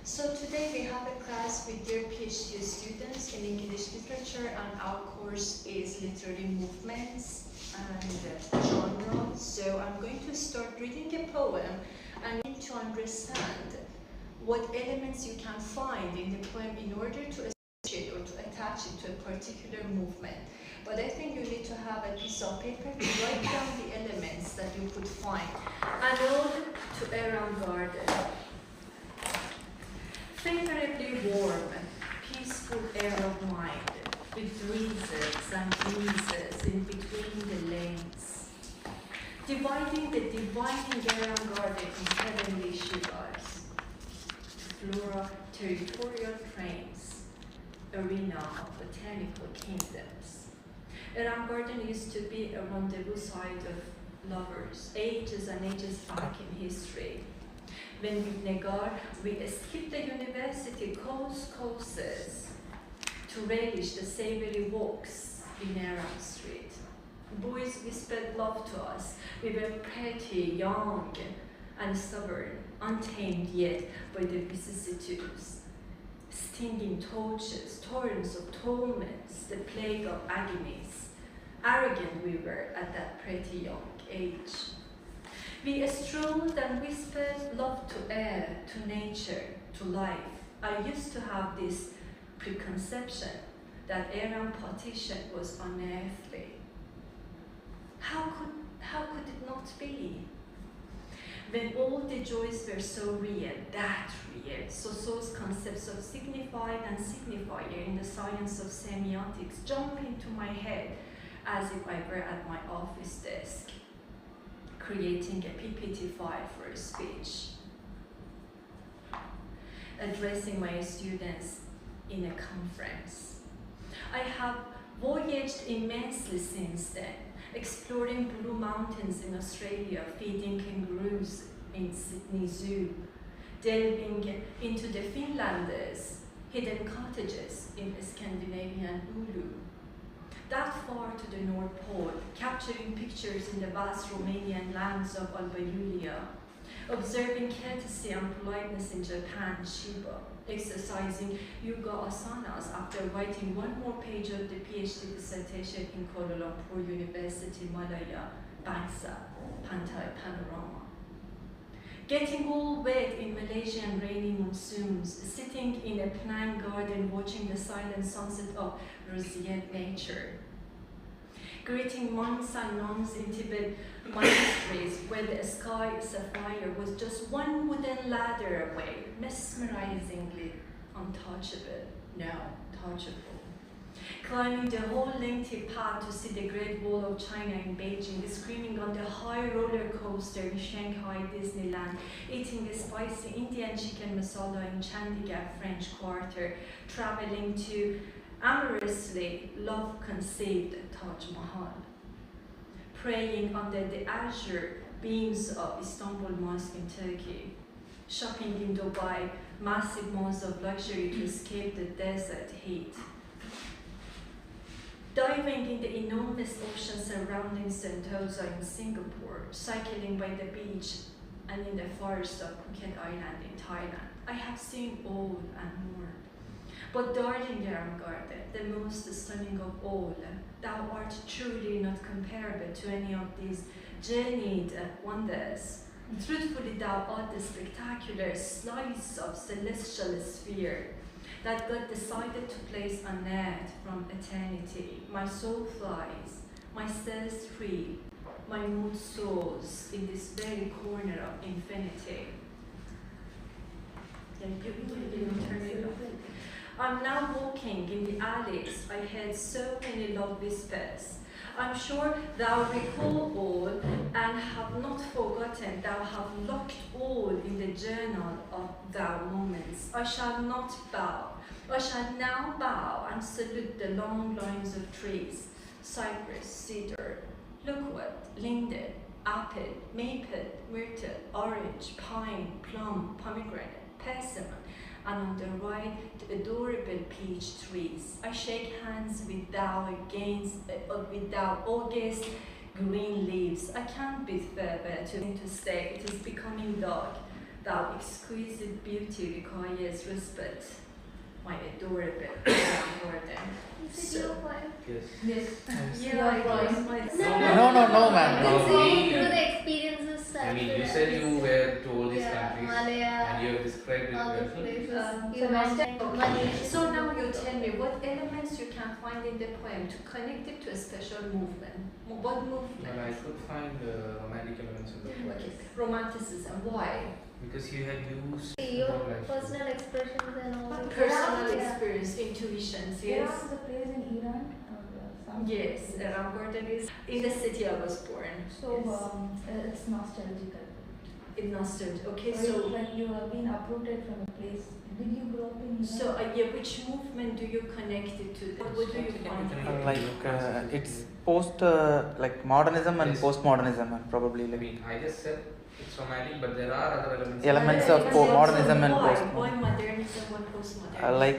So today we have a class with dear PhD students in English literature, and our course is literary movements and genre. So I'm going to start reading a poem and need to understand what elements you can find in the poem in order to associate or to attach it to a particular movement. But I think you need to have a piece of paper to write down the elements that you could find. An ode to Eram Garden. Favorably warm, peaceful air of mind, with breezes and breezes in between the lanes, dividing the dividing Eram Garden in heavenly shivers, flora, territorial trains, arena of botanical kingdoms. Eram Garden used to be a rendezvous site of lovers, ages and ages back in history. When with Negar, we skipped the university courses to relish the savory walks in Eram Street. Boys whispered love to us. We were pretty, young, and stubborn, untamed yet by the vicissitudes. Stinging torches, torrents of torments, the plague of agonies. Arrogant we were at that pretty young age. We strolled and whispered love to air, to nature, to life. I used to have this preconception that Eram partition was unearthly. How could it not be? When all the joys were so real, that real, Soso's concepts of signified and signifier in the science of semiotics jump into my head as if I were at my office desk, creating a PPT file for a speech, addressing my students in a conference. I have voyaged immensely since then, exploring blue mountains in Australia, feeding kangaroos in Sydney Zoo, delving into the Finlanders' hidden cottages in Scandinavian Ulu, that far to the North Pole, capturing pictures in the vast Romanian lands of Alba Iulia, observing courtesy and politeness in Japan, Shiba, exercising yoga asanas after writing one more page of the PhD dissertation in Kuala Lumpur University, Malaya, Bangsa, Pantai Panorama. Getting all wet in Malaysian rainy monsoons, sitting in a planned garden watching the silent sunset of resilient nature. Greeting monks and nuns in Tibet monasteries where the sky sapphire was just one wooden ladder away, mesmerizingly untouchable, no, touchable. Climbing the whole lengthy path to see the Great Wall of China in Beijing, screaming on the high roller coaster in Shanghai Disneyland, eating the spicy Indian chicken masala in Chandigarh French Quarter, traveling to amorously love-conceived Taj Mahal, praying under the azure beams of Istanbul Mosque in Turkey, shopping in Dubai, massive malls of luxury to escape the desert heat, diving in the enormous ocean surrounding Sentosa in Singapore, cycling by the beach and in the forest of Phuket Island in Thailand. I have seen all and more. But darling Eram Garden, the most stunning of all, thou art truly not comparable to any of these journeyed wonders. Truthfully, thou art the spectacular slice of celestial sphere that God decided to place on earth from eternity. My soul flies, my cells free, my mood soars in this very corner of infinity. I'm now walking in the alleys. I heard so many love whispers. I'm sure thou recall all and have not forgotten. Thou have locked all in the journal of thou moments. I shall not bow. I shall now bow and salute the long lines of trees. Cypress, cedar, loquat, linden, apple, maple, myrtle, orange, pine, plum, pomegranate, persimmon, and on the right, the adorable peach trees. I shake hands with thou August green leaves. I can't bid farewell to stay. It is becoming dark. Thou exquisite beauty requires respect. My adorable Eram Garden. Is it your poem? Yes. Yeah, it was my. No, man. Let's No. go through the experiences. I mean, you said you were to all these Yeah, countries Malaya, and you have described it all those well. places. So Money. okay. So now you tell me what elements you can find in the poem to connect it to a special movement. What movement? Well, I could find romantic elements in the poem. Okay, romanticism. Why? Because you had used Your more like- personal expressions and all. Personal Yeah. experience, intuitions. Eram Yes. is a place in Iran. Yes, Eram Garden is in the city I was born. So Yes. it's nostalgical. In nostalgia. Okay, So so when you have been uprooted from a place, did you grow up in Iran? so yeah, which movement do you connect it to? What do you find? It's post like modernism and Yes. postmodernism, probably I like mean, I just said it's romantic, but there are other elements. Elements of Why modernism and Why postmodernism. modernism and postmodernism? like